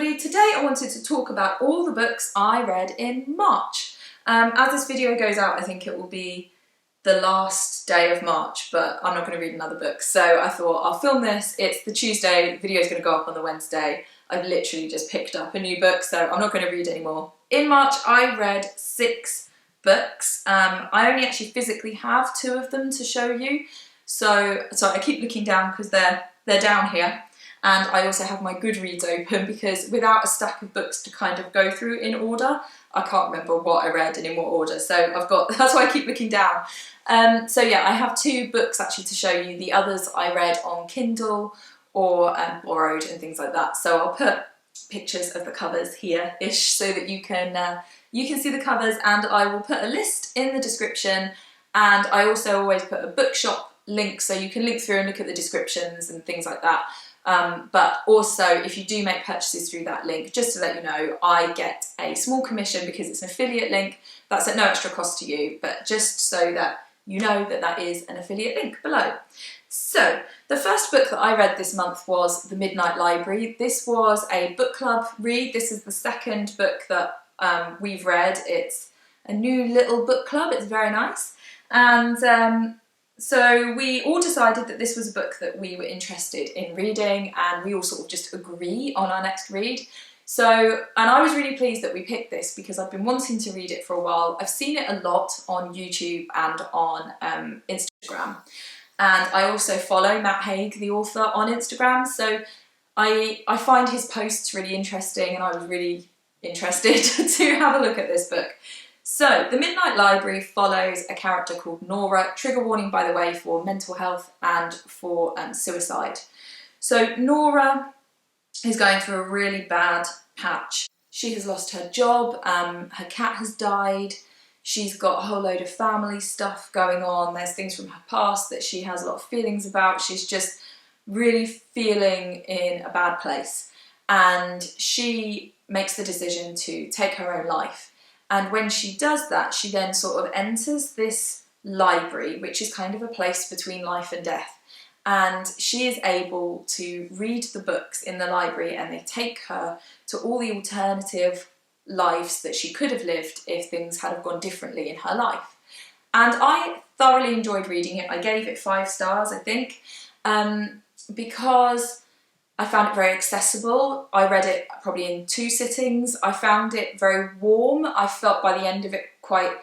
everybody. Today I wanted to talk about all the books I read in March. As this video goes out, I think it will be the last day of March, but I'm not going to read another book. So I thought I'll film this. It's the Tuesday, the video is going to go up on the Wednesday. I've literally just picked up a new book, so I'm not going to read anymore. In March I read 6 books. I only actually physically have 2 of them to show you. So I keep looking down because they're down here. And I also have my Goodreads open because without a stack of books to kind of go through in order, I can't remember what I read and in what order. So that's why I keep looking down. So yeah, I have 2 books actually to show you. The others I read on Kindle or borrowed and things like that. So I'll put pictures of the covers here-ish so that you can see the covers, and I will put a list in the description, and I also always put a bookshop link so you can link through and look at the descriptions and things like that. But also, if you do make purchases through that link, just to let you know, I get a small commission because it's an affiliate link. That's at no extra cost to you, but just so that you know that that is an affiliate link below. So, the first book that I read this month was The Midnight Library. This was a book club read. This is the second book that we've read. It's a new little book club. It's very nice. And so we all decided that this was a book that we were interested in reading, and we all sort of just agree on our next read. So, and I was really pleased that we picked this because I've been wanting to read it for a while. I've seen it a lot on YouTube and on Instagram. And I also follow Matt Haig, the author, on Instagram. So I find his posts really interesting, and I was really interested to have a look at this book. So, The Midnight Library follows a character called Nora, trigger warning by the way for mental health and for suicide. So Nora is going through a really bad patch. She has lost her job, her cat has died, she's got a whole load of family stuff going on, there's things from her past that she has a lot of feelings about. She's just really feeling in a bad place, and she makes the decision to take her own life. And when she does that, she then sort of enters this library, which is kind of a place between life and death. And she is able to read the books in the library, and they take her to all the alternative lives that she could have lived if things had have gone differently in her life. And I thoroughly enjoyed reading it. I gave it 5 stars, I think, because I found it very accessible. I read it probably in 2 sittings. I found it very warm. I felt by the end of it quite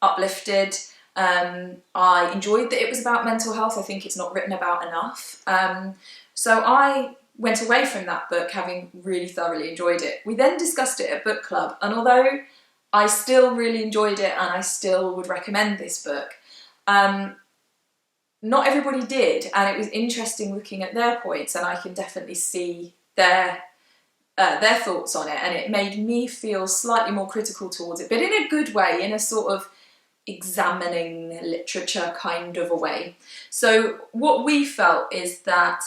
uplifted. I enjoyed that it was about mental health. I think it's not written about enough. So I went away from that book having really thoroughly enjoyed it. We then discussed it at book club, and although I still really enjoyed it and I still would recommend this book, not everybody did, and it was interesting looking at their points, and I can definitely see their thoughts on it, and it made me feel slightly more critical towards it, but in a good way, in a sort of examining literature kind of a way. So what we felt is that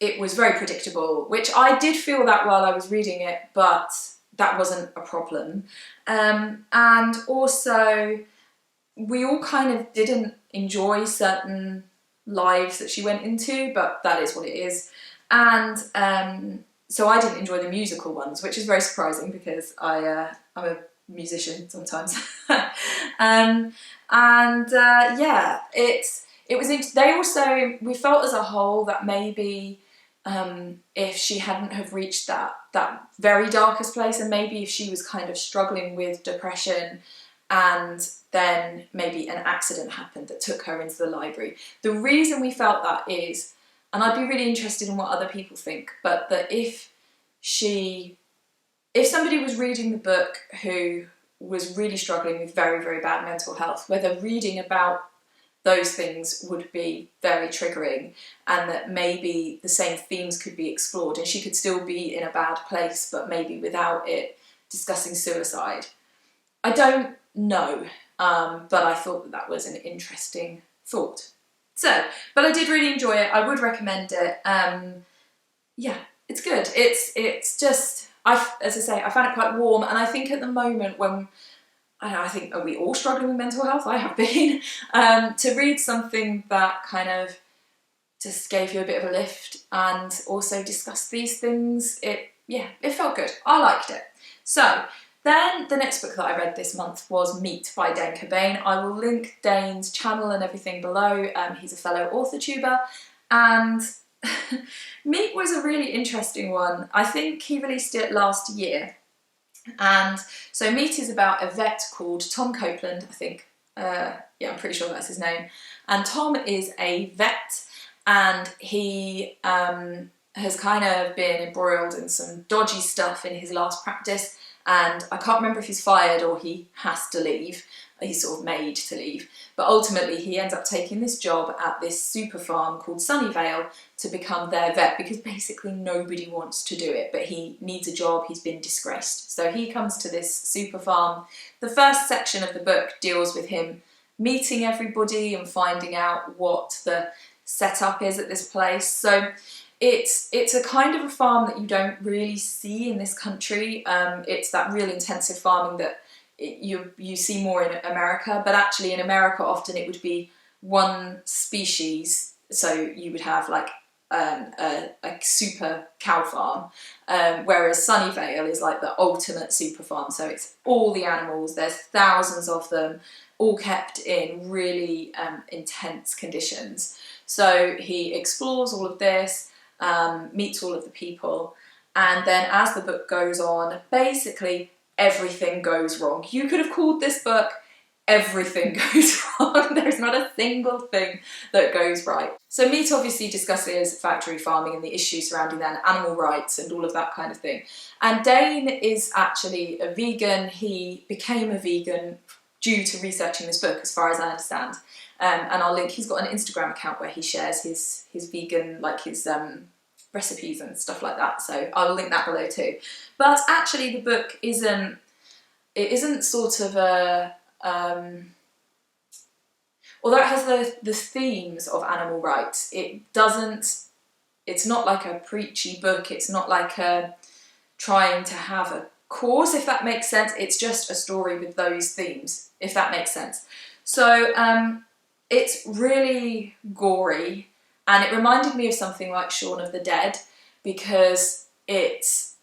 it was very predictable, which I did feel that while I was reading it, but that wasn't a problem. And also, we all kind of didn't enjoy certain lives that she went into, but that is what it is. And so I didn't enjoy the musical ones, which is very surprising because I'm a musician sometimes. Yeah, it was. We felt as a whole that maybe if she hadn't have reached that very darkest place, and maybe if she was kind of struggling with depression, and then maybe an accident happened that took her into the library. The reason we felt that is, and I'd be really interested in what other people think, but that if somebody was reading the book who was really struggling with very, very bad mental health, whether reading about those things would be very triggering, and that maybe the same themes could be explored and she could still be in a bad place, but maybe without it discussing suicide. I don't know, but I thought that was an interesting thought. So, but I did really enjoy it. I would recommend it. Yeah, it's good. It's just, as I say, I found it quite warm, and I think at the moment when, I think, are we all struggling with mental health? I have been. To read something that kind of just gave you a bit of a lift and also discussed these things. It felt good. I liked it. So then the next book that I read this month was Meat by Dane Cobain. I will link Dane's channel and everything below. He's a fellow author tuber, and Meat was a really interesting one. I think he released it last year. And so Meat is about a vet called Tom Copeland, I think. Yeah, I'm pretty sure that's his name. And Tom is a vet, and he has kind of been embroiled in some dodgy stuff in his last practice, and I can't remember if he's fired or he has to leave. He's sort of made to leave, but ultimately he ends up taking this job at this super farm called Sunnyvale to become their vet, because basically nobody wants to do it, but he needs a job. He's been disgraced, so he comes to this super farm. The first section of the book deals with him meeting everybody and finding out what the setup is at this place. So it's a kind of a farm that you don't really see in this country. It's that real intensive farming that you see more in America, but actually in America often it would be one species. So you would have like a super cow farm, whereas Sunnyvale is like the ultimate super farm. So it's all the animals, there's thousands of them, all kept in really intense conditions. So he explores all of this, meets all of the people, and then as the book goes on, basically everything goes wrong. You could have called this book Everything Goes Wrong. There's not a single thing that goes right. So Meat obviously discusses factory farming and the issues surrounding that, and animal rights and all of that kind of thing. And Dane is actually a vegan. He became a vegan due to researching this book, as far as I understand. And I'll link, he's got an Instagram account where he shares his vegan, like his recipes and stuff like that, so I will link that below too. But actually the book isn't sort of a, although it has the themes of animal rights, it's not like a preachy book, it's not like trying to have a cause, if that makes sense. It's just a story with those themes, if that makes sense. So it's really gory, and it reminded me of something like Shaun of the Dead, because it's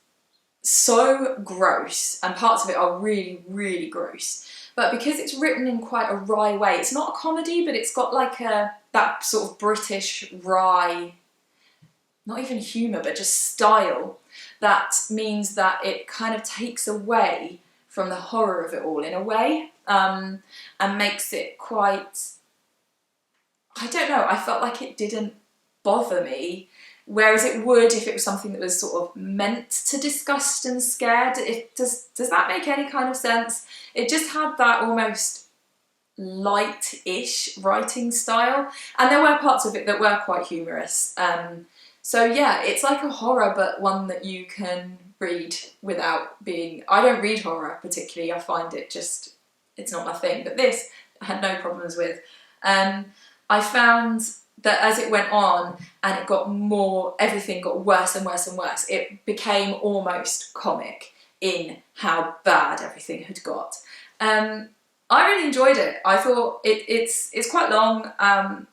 so gross, and parts of it are really, really gross. But because it's written in quite a wry way, it's not a comedy, but it's got like that sort of British wry, not even humour, but just style, that means that it kind of takes away from the horror of it all in a way, and makes it quite, I don't know, I felt like it didn't bother me, whereas it would if it was something that was sort of meant to disgust and scared. Does that make any kind of sense? It just had that almost light-ish writing style, and there were parts of it that were quite humorous. So yeah, it's like a horror, but one that you can read without being... I don't read horror particularly, I find it just, it's not my thing, but this I had no problems with. I found that as it went on and it got more, everything got worse and worse and worse, it became almost comic in how bad everything had got. I really enjoyed it. I thought it's quite long,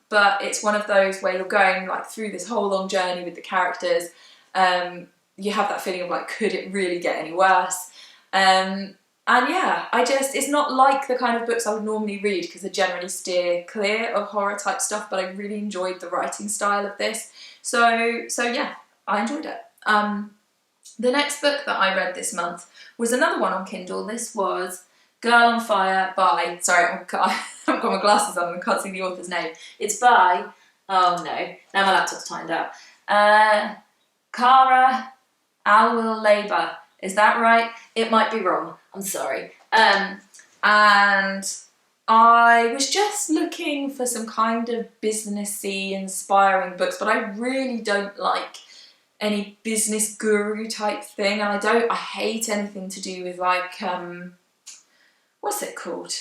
but it's one of those where you're going like through this whole long journey with the characters. You have that feeling of like, could it really get any worse? And yeah, it's not like the kind of books I would normally read, because I generally steer clear of horror type stuff, but I really enjoyed the writing style of this. So yeah, I enjoyed it. The next book that I read this month was another one on Kindle. This was Girl on Fire by, sorry, I haven't got my glasses on and can't see the author's name. It's by, oh no, now my laptop's timed out. Cara, Alwill, Leyba. Is that right? It might be wrong. I'm sorry. And I was just looking for some kind of businessy, inspiring books, but I really don't like any business guru type thing, and I hate anything to do with like, what's it called?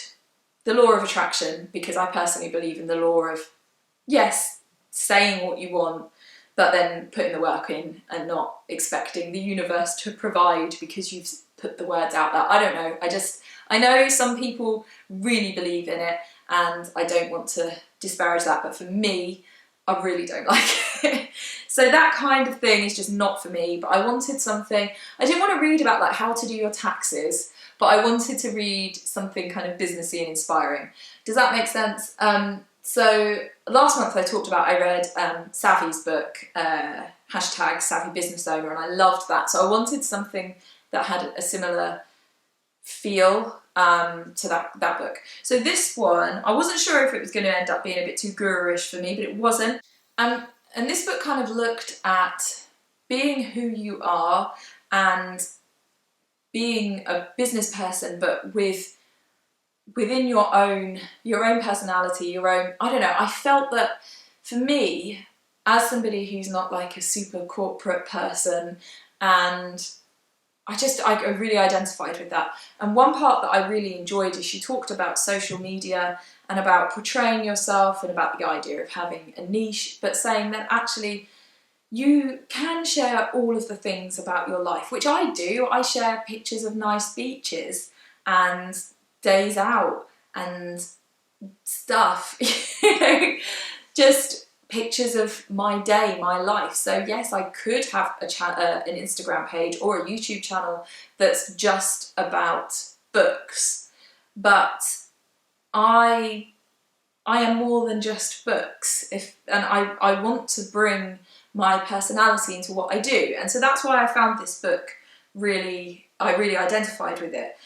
The law of attraction, because I personally believe in the law of, yes, saying what you want, but then putting the work in and not expecting the universe to provide because you've put the words out there. I don't know. I know some people really believe in it, and I don't want to disparage that, but for me, I really don't like it. So that kind of thing is just not for me, but I wanted something, I didn't want to read about like how to do your taxes, but I wanted to read something kind of businessy and inspiring. Does that make sense? So last month I read Savvy's book, hashtag Savvy Business Owner, and I loved that. So I wanted something that had a similar feel to that book. So this one, I wasn't sure if it was going to end up being a bit too guru-ish for me, but it wasn't. And this book kind of looked at being who you are and being a business person, but within your own personality, your own, I don't know, I felt that for me, as somebody who's not like a super corporate person, and I really identified with that. And one part that I really enjoyed is she talked about social media and about portraying yourself and about the idea of having a niche, but saying that actually you can share all of the things about your life, which I do. I share pictures of nice beaches and days out and stuff, you know, just pictures of my day, my life. So yes, I could have an Instagram page or a YouTube channel that's just about books, but I am more than just books. And I want to bring my personality into what I do, and so that's why I found this book I really identified with it.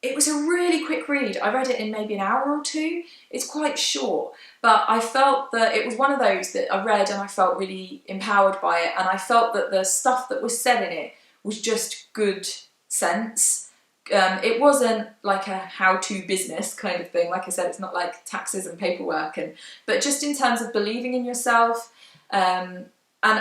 It was a really quick read. I read it in maybe an hour or two. It's quite short, but I felt that it was one of those that I read and I felt really empowered by it, and I felt that the stuff that was said in it was just good sense. It wasn't like a how-to business kind of thing. Like I said, it's not like taxes and paperwork, but just in terms of believing in yourself. And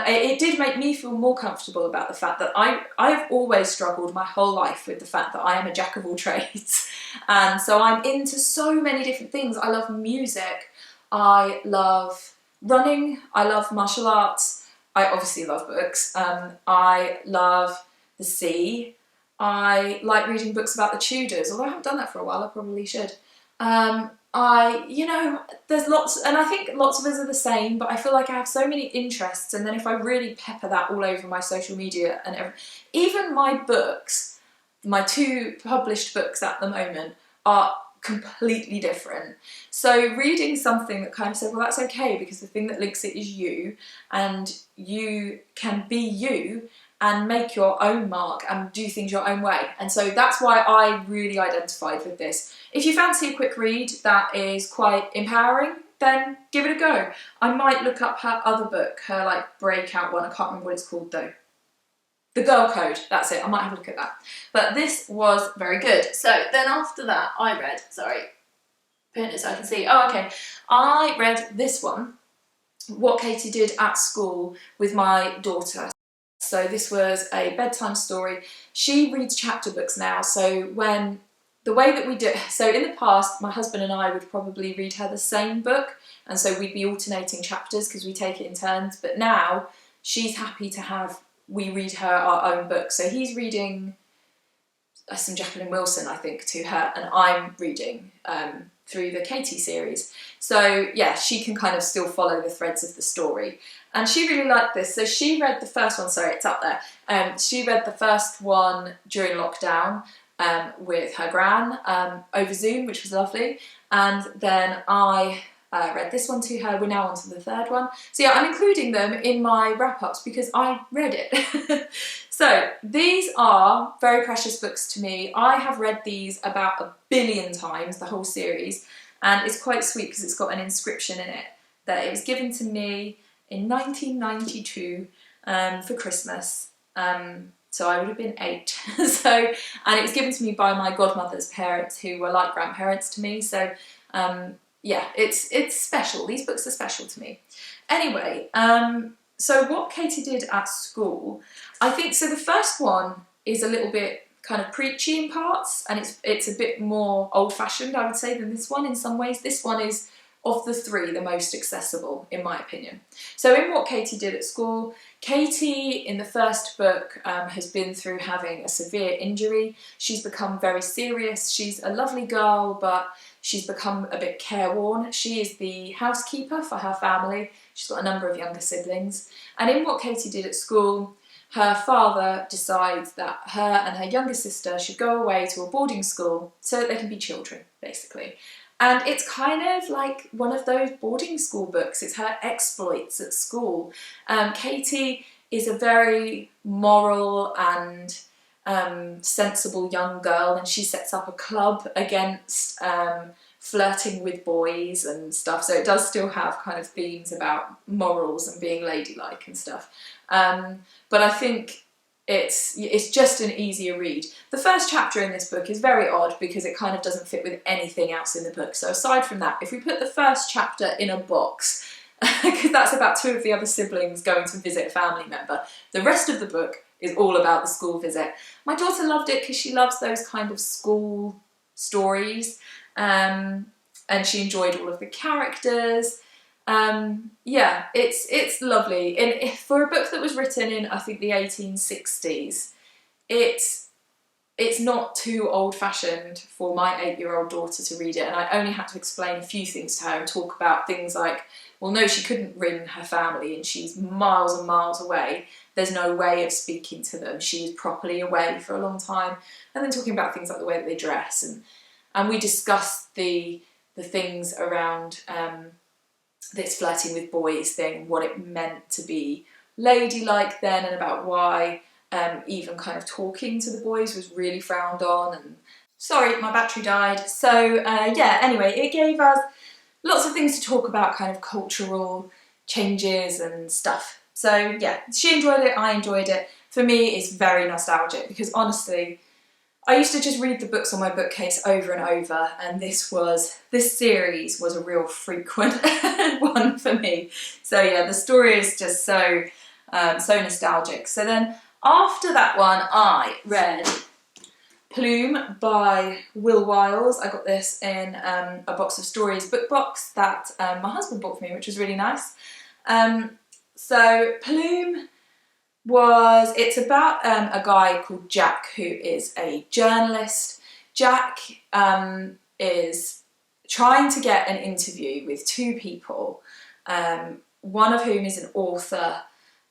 it did make me feel more comfortable about the fact that I've always struggled my whole life with the fact that I am a jack of all trades. And so I'm into so many different things. I love music, I love running, I love martial arts, I obviously love books, I love the sea, I like reading books about the Tudors, although I haven't done that for a while, I probably should. You know, there's lots, and I think lots of us are the same, but I feel like I have so many interests, and then if I really pepper that all over my social media and even my books, my 2 published books at the moment are completely different. So reading something that kind of said, well, that's okay, because the thing that links it is you, and you can be you and make your own mark and do things your own way. And so that's why I really identified with this. If you fancy a quick read that is quite empowering, then give it a go. I might look up her other book, her like breakout one, I can't remember what it's called though. The Girl Code, that's it, I might have a look at that. But this was very good. So then after that I read, pin it so I can see, oh okay, I read this one, What Katy Did at School with My Daughter. So this was a bedtime story. She reads chapter books now, so the way that we do, so in the past, my husband and I would probably read her the same book, and so we'd be alternating chapters because we take it in turns, but now she's happy to we read her our own book. So he's reading some Jacqueline Wilson, I think, to her, and I'm reading through the Katy series. So yeah, she can kind of still follow the threads of the story. And she really liked this. So she read the first one, sorry, it's up there. She read the first one during lockdown with her gran over Zoom, which was lovely. And then I read this one to her. We're now on to the third one. So yeah, I'm including them in my wrap-ups because I read it. So these are very precious books to me. I have read these about 1 billion times, the whole series. And it's quite sweet because it's got an inscription in it that it was given to me in 1992 for Christmas. So I would have been 8. And it was given to me by my godmother's parents, who were like grandparents to me. So yeah, it's special. These books are special to me. Anyway, so What Katy Did at School, I think, so the first one is a little bit kind of preachy in parts, and it's a bit more old-fashioned, I would say, than this one in some ways. This one is of the three, the most accessible, in my opinion. So in What Katy Did at School, Katy, in the first book, has been through having a severe injury. She's become very serious. She's a lovely girl, but she's become a bit careworn. She is the housekeeper for her family. She's got a number of younger siblings. And in What Katy Did at School, her father decides that her and her younger sister should go away to a boarding school so that they can be children, basically. And it's kind of like one of those boarding school books. It's her exploits at school. Katy is a very moral and sensible young girl, and she sets up a club against flirting with boys and stuff. So it does still have kind of themes about morals and being ladylike and stuff. But I think it's just an easier read. The first chapter in this book is very odd because it kind of doesn't fit with anything else in the book. So aside from that, if we put the first chapter in a box, because that's about two of the other siblings going to visit a family member, the rest of the book is all about the school visit. My daughter loved it because she loves those kind of school stories, and she enjoyed all of the characters. Yeah, it's lovely. And for a book that was written in, I think, the 1860s, it's not too old-fashioned for my 8-year-old daughter to read it, and I only had to explain a few things to her and talk about things like, well, no, she couldn't ring her family and she's miles and miles away. There's no way of speaking to them. She was properly away for a long time. And then talking about things like the way that they dress, and we discussed the things around this flirting with boys thing, what it meant to be ladylike then, and about why even kind of talking to the boys was really frowned on. And sorry, my battery died. So yeah, anyway, it gave us lots of things to talk about, kind of cultural changes and stuff. So yeah, she enjoyed it, I enjoyed it. For me, it's very nostalgic because honestly, I used to just read the books on my bookcase over and over, and this series was a real frequent one for me. So yeah, the story is just so nostalgic. So then after that one, I read Plume by Wiles. I got this in a Box of Stories book box that my husband bought for me, which was really nice. So Plume it's about a guy called Jack who is a journalist. Jack is trying to get an interview with two people, one of whom is an author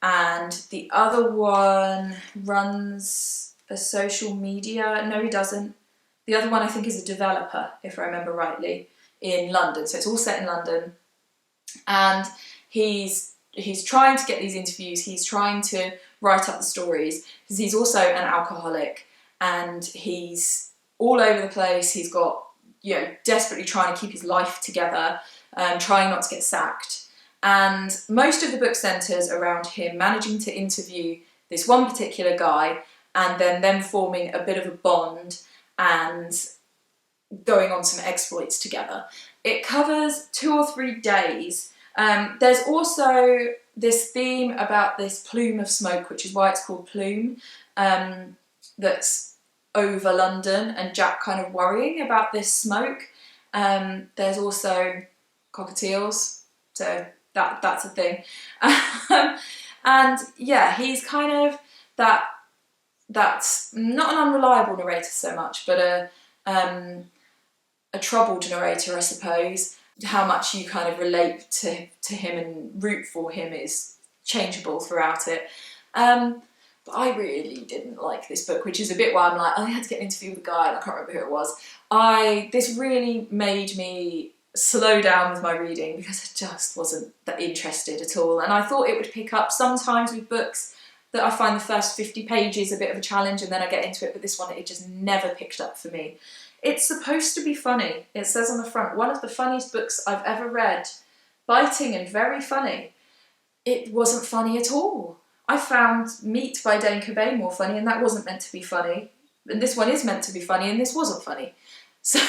and the other one runs a social media. No, he doesn't. The other one I think is a developer, if I remember rightly, in London. So it's all set in London, and he's trying to get these interviews, he's trying to write up the stories, because he's also an alcoholic and he's all over the place. He's got, desperately trying to keep his life together, trying not to get sacked. And most of the book centres around him managing to interview this one particular guy and then them forming a bit of a bond and going on some exploits together. It covers 2 or 3 days. There's also this theme about this plume of smoke, which is why it's called Plume, that's over London, and Jack kind of worrying about this smoke. There's also cockatiels, so that's a thing. And yeah, he's kind of that's not an unreliable narrator so much, but a troubled narrator, I suppose. How much you kind of relate to him and root for him is changeable throughout it. But I really didn't like this book, which is a bit why I'm like, I had to get an interview with a guy and I can't remember who it was. This really made me slow down with my reading because I just wasn't that interested at all. And I thought it would pick up sometimes with books that I find the first 50 pages a bit of a challenge and then I get into it, but this one, it just never picked up for me. It's supposed to be funny. It says on the front, one of the funniest books I've ever read. Biting and very funny. It wasn't funny at all. I found Meat by Dane Cobain more funny, and that wasn't meant to be funny. And this one is meant to be funny, and this wasn't funny. So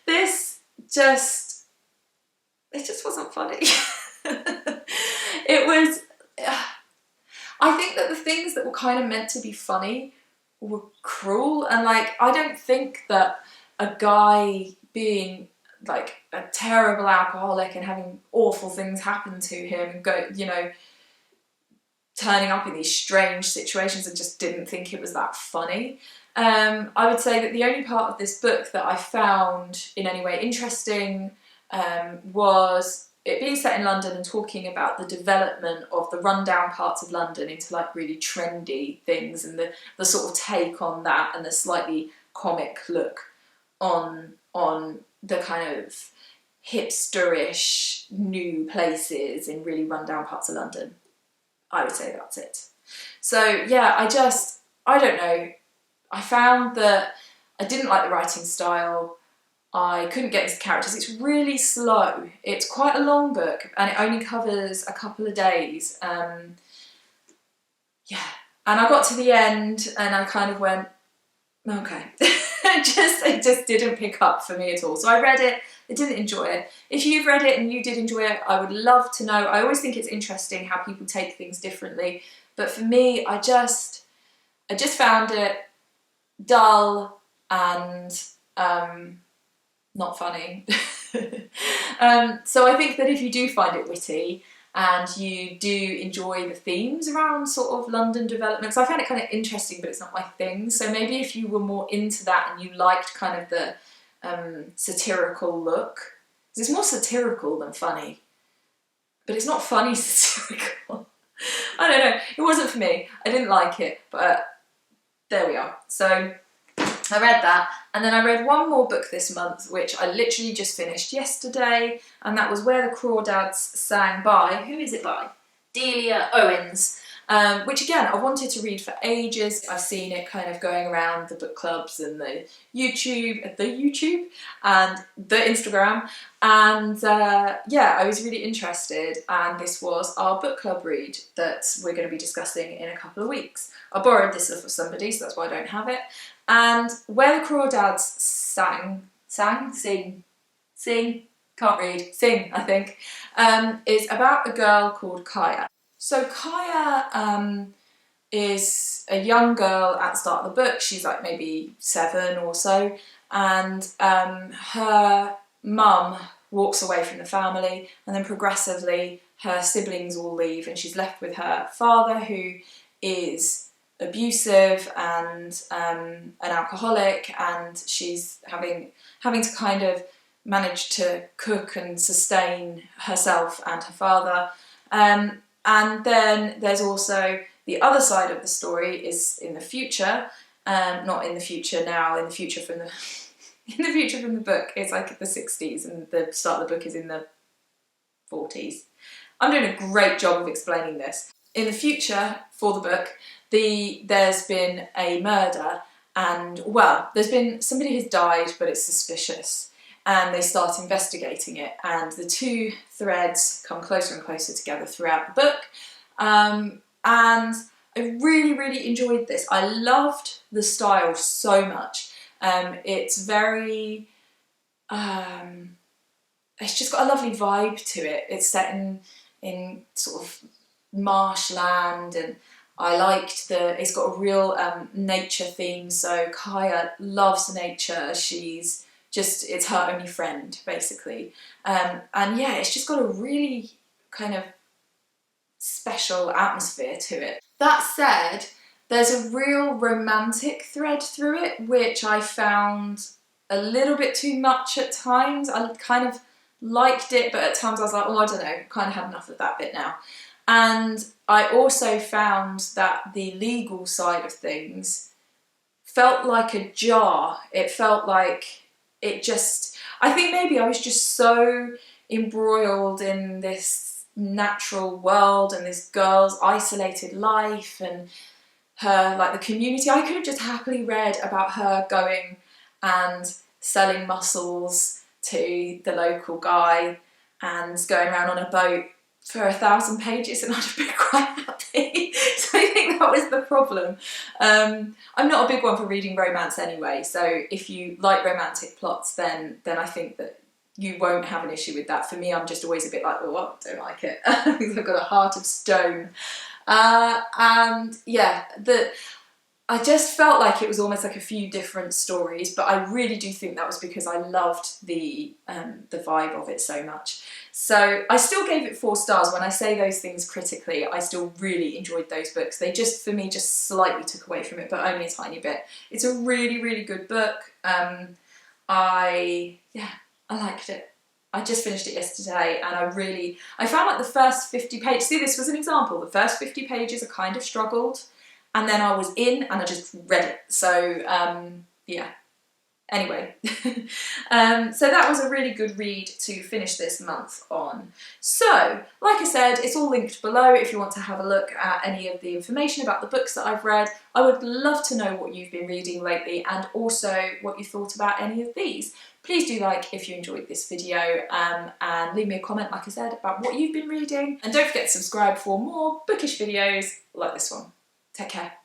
it just wasn't funny. It was, I think that the things that were kind of meant to be funny were cruel, and like, I don't think that a guy being like a terrible alcoholic and having awful things happen to him and go, you know, turning up in these strange situations, and just didn't think it was that funny. I would say that the only part of this book that I found in any way interesting was it being set in London and talking about the development of the rundown parts of London into like really trendy things, and the sort of take on that, and the slightly comic look on the kind of hipsterish new places in really rundown parts of London. I would say that's it. So yeah, I don't know. I found that I didn't like the writing style. I couldn't get into the characters. It's really slow. It's quite a long book and it only covers a couple of days. Yeah, and I got to the end and I kind of went, okay. It just didn't pick up for me at all. So I read it, I didn't enjoy it. If you've read it and you did enjoy it, I would love to know. I always think it's interesting how people take things differently. But for me, I just found it dull and not funny. So I think that if you do find it witty and you do enjoy the themes around sort of London developments, I found it kind of interesting, but it's not my thing. So maybe if you were more into that and you liked kind of the satirical look, because it's more satirical than funny, but it's not funny satirical. I don't know, it wasn't for me. I didn't like it, but there we are. So I read that, and then I read one more book this month, which I literally just finished yesterday, and that was Where the Crawdads Sang by, who is it by? Delia Owens, which again, I wanted to read for ages. I've seen it kind of going around the book clubs and the YouTube and the Instagram, and yeah, I was really interested, and this was our book club read that we're going to be discussing in a couple of weeks. I borrowed this off of somebody, so that's why I don't have it. And Where the Crawdads Sing, I think, is about a girl called Cara. So Cara is a young girl at the start of the book. She's like maybe 7 or so, and her mum walks away from the family, and then progressively her siblings all leave, and she's left with her father, who is abusive and an alcoholic, and she's having to kind of manage to cook and sustain herself and her father. And then there's also the other side of the story is in the future, not in the future now, in the future from the in the future from the book. It's like the 60s, and the start of the book is in the 40s. I'm doing a great job of explaining this. In the future for the book, there's been a murder, and well, there's been somebody who's died, but it's suspicious, and they start investigating it, and the two threads come closer and closer together throughout the book. And I really, really enjoyed this. I loved the style so much. It's very, it's just got a lovely vibe to it. It's set in sort of marshland, and I liked it's got a real nature theme. So Kaya loves nature. It's her only friend, basically. And yeah, it's just got a really kind of special atmosphere to it. That said, there's a real romantic thread through it, which I found a little bit too much at times. I kind of liked it, but at times I was like, oh, I don't know, kind of had enough of that bit now. And I also found that the legal side of things felt like a jar. It felt like I think maybe I was just so embroiled in this natural world and this girl's isolated life and her, like, the community. I could have just happily read about her going and selling mussels to the local guy and going around on a boat for 1,000 pages, and I'd have been quite happy. So I think that was the problem. I'm not a big one for reading romance anyway, so if you like romantic plots, then I think that you won't have an issue with that. For me, I'm just always a bit like, oh, I don't like it, because I've got a heart of stone. And yeah, I just felt like it was almost like a few different stories, but I really do think that was because I loved the vibe of it so much. So I still gave it 4 stars. When I say those things critically, I still really enjoyed those books. They just, for me, just slightly took away from it, but only a tiny bit. It's a really, really good book. I liked it. I just finished it yesterday, and I found like the first 50 pages, see, this was an example, the first 50 pages I kind of struggled, and then I was in and I just read it. So yeah, anyway. So that was a really good read to finish this month on. So, like I said, it's all linked below if you want to have a look at any of the information about the books that I've read. I would love to know what you've been reading lately, and also what you thought about any of these. Please do like if you enjoyed this video, and leave me a comment, like I said, about what you've been reading. And don't forget to subscribe for more bookish videos like this one. Take care.